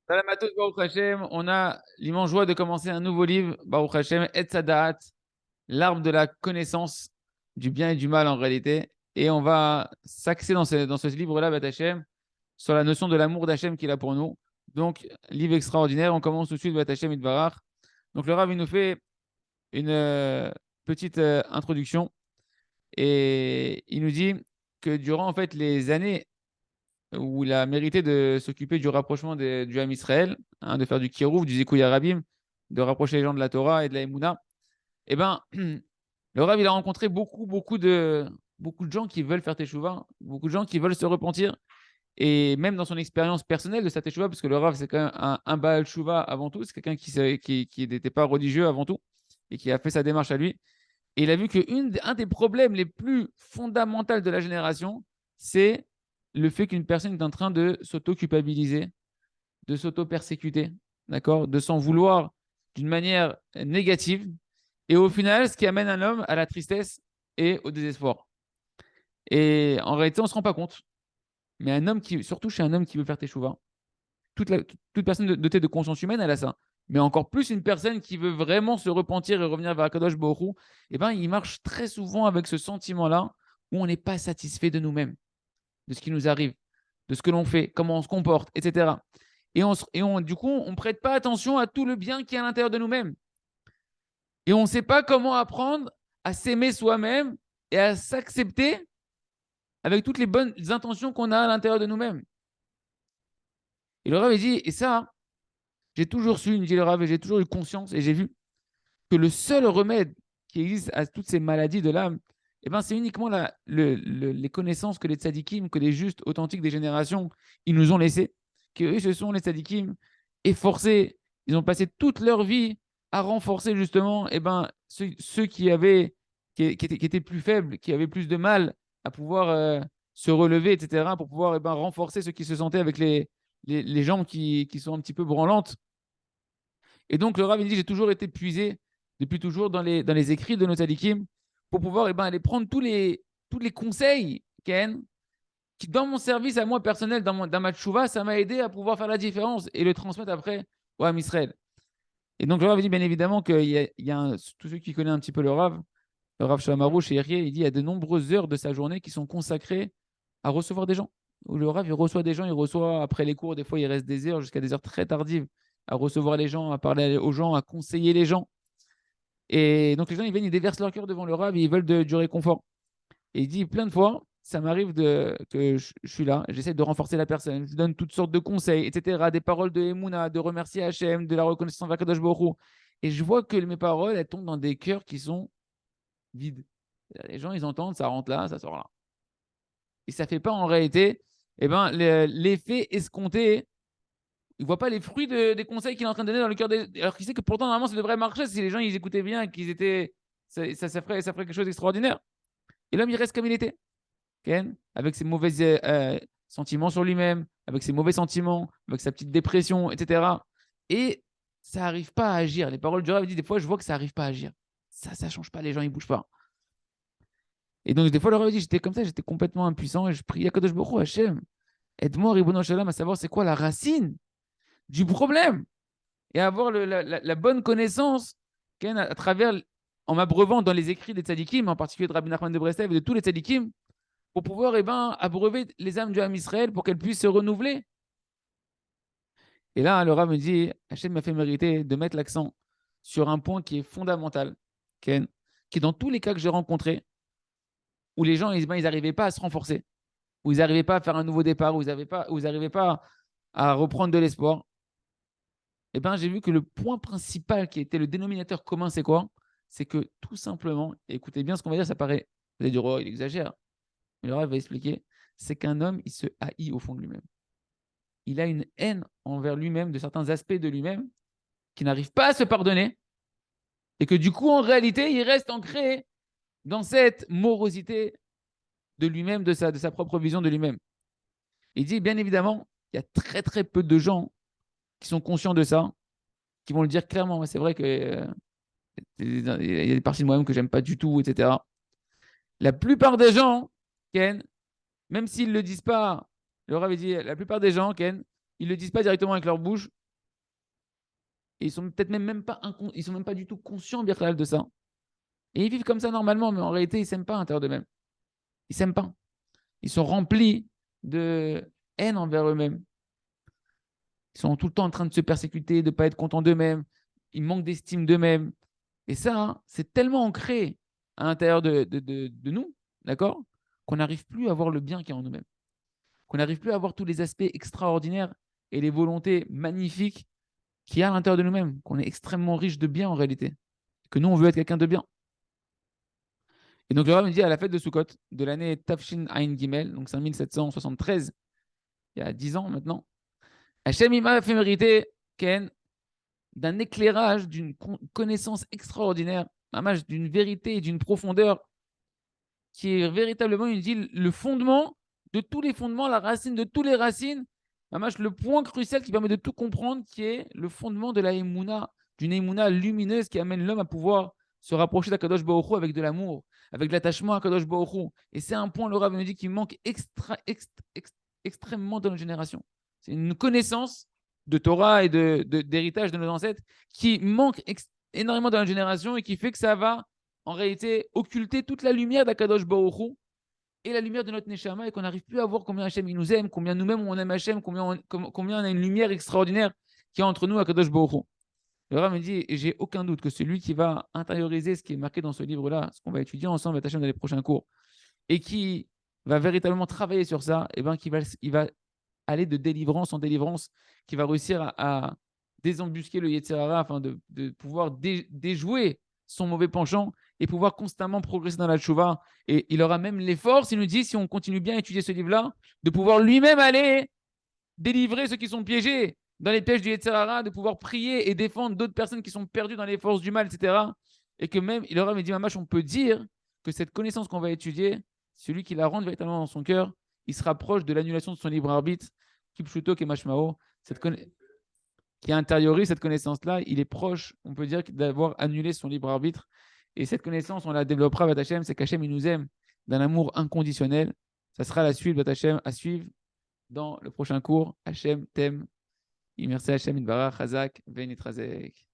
Salam à tous, Baruch Hashem. On a l'immense joie de commencer un nouveau livre, Baruch Hashem, Et Sadaat, l'arbre de la connaissance du bien et du mal en réalité. Et on va s'axer dans ce livre-là, Bat Hashem, sur la notion de l'amour d'Hashem qu'il a pour nous. Donc, livre extraordinaire. On commence tout de suite, Bat Hashem Itbarach. Donc, le Rav, il nous fait une petite introduction et il nous dit que durant en fait les années où il a mérité de s'occuper du rapprochement du Ham Israël, hein, de faire du Kirouf, du Zikouya Yarabim, de rapprocher les gens de la Torah et de la Emouna, eh ben, le Rav, il a rencontré beaucoup de gens qui veulent faire Teshuvah, beaucoup de gens qui veulent se repentir. Et même dans son expérience personnelle de sa Teshuvah, parce que le Rav, c'est quand même un Baal Shuvah avant tout, c'est quelqu'un qui n'était pas religieux avant tout, et qui a fait sa démarche à lui. Et il a vu qu'un des problèmes les plus fondamentaux de la génération, c'est le fait qu'une personne est en train de s'auto-culpabiliser, de s'auto-persécuter, d'accord, de s'en vouloir d'une manière négative. Et au final, ce qui amène un homme à la tristesse et au désespoir. Et en réalité, on ne se rend pas compte. Mais surtout chez un homme qui veut faire teshuva, toute personne dotée de conscience humaine, elle a ça. Mais encore plus une personne qui veut vraiment se repentir et revenir vers Akadosh Baruch Hu, eh ben, il marche très souvent avec ce sentiment-là où on n'est pas satisfait de nous-mêmes, de ce qui nous arrive, de ce que l'on fait, comment on se comporte, etc. Du coup, on ne prête pas attention à tout le bien qui est à l'intérieur de nous-mêmes. Et on ne sait pas comment apprendre à s'aimer soi-même et à s'accepter avec toutes les bonnes intentions qu'on a à l'intérieur de nous-mêmes. Et le Rav, il dit, et ça, j'ai toujours su, il me dit le Rav, et j'ai toujours eu conscience, et j'ai vu que le seul remède qui existe à toutes ces maladies de l'âme, eh ben, c'est uniquement les connaissances que les tzadikim, que les justes authentiques des générations, ils nous ont laissées, que eux, ce sont les tzadikim efforcés, ils ont passé toute leur vie à renforcer justement eh ben, ceux qui étaient plus faibles, qui avaient plus de mal à pouvoir se relever, etc., pour pouvoir eh ben, renforcer ceux qui se sentaient avec les jambes qui sont un petit peu branlantes. Et donc, le Rav, il dit, j'ai toujours été puisé, depuis toujours, dans les écrits de nos tzadikim, pour pouvoir eh ben, aller prendre tous les conseils, Ken, qui, dans mon service à moi personnel, dans ma tchouva, ça m'a aidé à pouvoir faire la différence et le transmettre après au Ham Israël. Et donc, le Rav dit, bien évidemment, tous ceux qui connaissent un petit peu le Rav Shamarouche chez Yerié, il dit, il y a de nombreuses heures de sa journée qui sont consacrées à recevoir des gens. Où le Rav, il reçoit des gens, il reçoit après les cours, des fois, il reste des heures, jusqu'à des heures très tardives, à recevoir les gens, à parler aux gens, à conseiller les gens. Et donc, les gens, ils viennent, ils déversent leur cœur devant le Rav et ils veulent du réconfort. Et il dit plein de fois, ça m'arrive que je suis là, j'essaie de renforcer la personne, je donne toutes sortes de conseils, etc., des paroles de Emouna, de remercier Hachem, de la reconnaissance envers Kadosh Baruch Hu. Et je vois que mes paroles, elles tombent dans des cœurs qui sont vides. Les gens, ils entendent, ça rentre là, ça sort là. Et ça ne fait pas en réalité eh ben, l'effet escompté. Il ne voit pas les fruits des conseils qu'il est en train de donner dans le cœur des. Alors qu'il sait que pourtant, normalement, ça devrait marcher si les gens ils écoutaient bien et qu'ils étaient. Ça ferait quelque chose d'extraordinaire. Et l'homme, il reste comme il était. Ken, avec ses mauvais sentiments sur lui-même, avec ses mauvais sentiments, avec sa petite dépression, etc. Et ça n'arrive pas à agir. Les paroles du Rav disent des fois, je vois que ça n'arrive pas à agir. Ça ne change pas, les gens, ils ne bougent pas. Et donc, des fois, le Rav dit, j'étais comme ça, j'étais complètement impuissant et je priais à Kadosh Baruch Hu, Hachem, aide-moi, Ribono Shalom, à savoir c'est quoi la racine du problème et avoir la bonne connaissance Ken, à travers, en m'abreuvant dans les écrits des tzadikim, en particulier de Rabbi Nachman de Breslev et de tous les tzadikim, pour pouvoir eh ben, abreuver les âmes du Ham Israël pour qu'elles puissent se renouveler. Et là, le Rav me dit, Hachem m'a fait mériter de mettre l'accent sur un point qui est fondamental, Ken, qui dans tous les cas que j'ai rencontrés, où les gens, ils n'arrivaient pas à se renforcer, où ils n'arrivaient pas à faire un nouveau départ, où ils n'arrivaient pas à reprendre de l'espoir, eh ben, j'ai vu que le point principal qui était le dénominateur commun, c'est quoi? C'est que tout simplement, écoutez bien ce qu'on va dire, ça paraît, vous allez dire, oh, il exagère. Mais le Rav va expliquer, c'est qu'un homme, il se haït au fond de lui-même. Il a une haine envers lui-même, de certains aspects de lui-même, qui n'arrive pas à se pardonner, et que du coup, en réalité, il reste ancré dans cette morosité de lui-même, de sa propre vision de lui-même. Il dit, bien évidemment, il y a très très peu de gens qui sont conscients de ça, qui vont le dire clairement. C'est vrai que il y a des parties de moi-même que j'aime pas du tout, etc. La plupart des gens, Ken, même s'ils ne le disent pas, le Rav dit, la plupart des gens, Ken, ils ne le disent pas directement avec leur bouche, Et ils sont peut-être ils sont même pas du tout conscients Birklal, de ça. Et ils vivent comme ça normalement, mais en réalité, ils ne s'aiment pas à l'intérieur d'eux-mêmes. Ils ne s'aiment pas. Ils sont remplis de haine envers eux-mêmes. Ils sont tout le temps en train de se persécuter, de ne pas être contents d'eux-mêmes. Ils manquent d'estime d'eux-mêmes. Et ça, hein, c'est tellement ancré à l'intérieur de nous, d'accord, qu'on n'arrive plus à voir le bien qu'il y a en nous-mêmes. Qu'on n'arrive plus à voir tous les aspects extraordinaires et les volontés magnifiques qu'il y a à l'intérieur de nous-mêmes. Qu'on est extrêmement riche de bien en réalité. Que nous, on veut être quelqu'un de bien. Et donc, le Rav me dit à la fête de Sukkot de l'année Tafshin Ain Gimel, donc 5773, il y a 10 ans maintenant, Hachem il m'a fait mériter Ken, d'un éclairage, d'une connaissance extraordinaire, d'une vérité et d'une profondeur qui est véritablement, il dit, le fondement de tous les fondements, la racine de toutes les racines, le point crucial qui permet de tout comprendre, qui est le fondement de la Emouna, d'une Emouna lumineuse qui amène l'homme à pouvoir se rapprocher d'Akadosh Baruch Hu avec de l'amour, avec de l'attachement à Akadosh Baruch Hu. Et c'est un point, le Rav me dit, qui manque extrêmement dans notre génération. C'est une connaissance de Torah et d'héritage de nos ancêtres qui manque énormément dans notre génération et qui fait que ça va en réalité occulter toute la lumière d'Akadosh Baruch Hu et la lumière de notre Neshama, et qu'on n'arrive plus à voir combien Hachem il nous aime, combien nous-mêmes on aime Hachem, combien on a une lumière extraordinaire qui est entre nous, Akadosh Baruch Hu. Le Rav me dit, et j'ai aucun doute que celui qui va intérioriser ce qui est marqué dans ce livre-là, ce qu'on va étudier ensemble avec Hachem dans les prochains cours, et qui va véritablement travailler sur ça, et ben, il va aller de délivrance en délivrance, qui va réussir à désembusquer le Yetzer Hara afin de pouvoir déjouer son mauvais penchant et pouvoir constamment progresser dans la tchouva. Et il aura même les forces, il nous dit, si on continue bien à étudier ce livre-là, de pouvoir lui-même aller délivrer ceux qui sont piégés dans les pièges du Yetzer Hara, de pouvoir prier et défendre d'autres personnes qui sont perdues dans les forces du mal, etc. Et que même, il aura dit, Mamash, on peut dire que cette connaissance qu'on va étudier, celui qui la rentre véritablement dans son cœur, il se rapproche de l'annulation de son libre arbitre, Kipshuto Kemashmao, qui intériorise cette connaissance-là, il est proche, on peut dire, d'avoir annulé son libre arbitre. Et cette connaissance, on la développera avec Hachem, c'est qu'Hachem, il nous aime d'un amour inconditionnel. Ça sera la suite de Hachem à suivre dans le prochain cours. Hachem t'aime. Merci Hachem, Idbarach, Chazak, Venitrazek.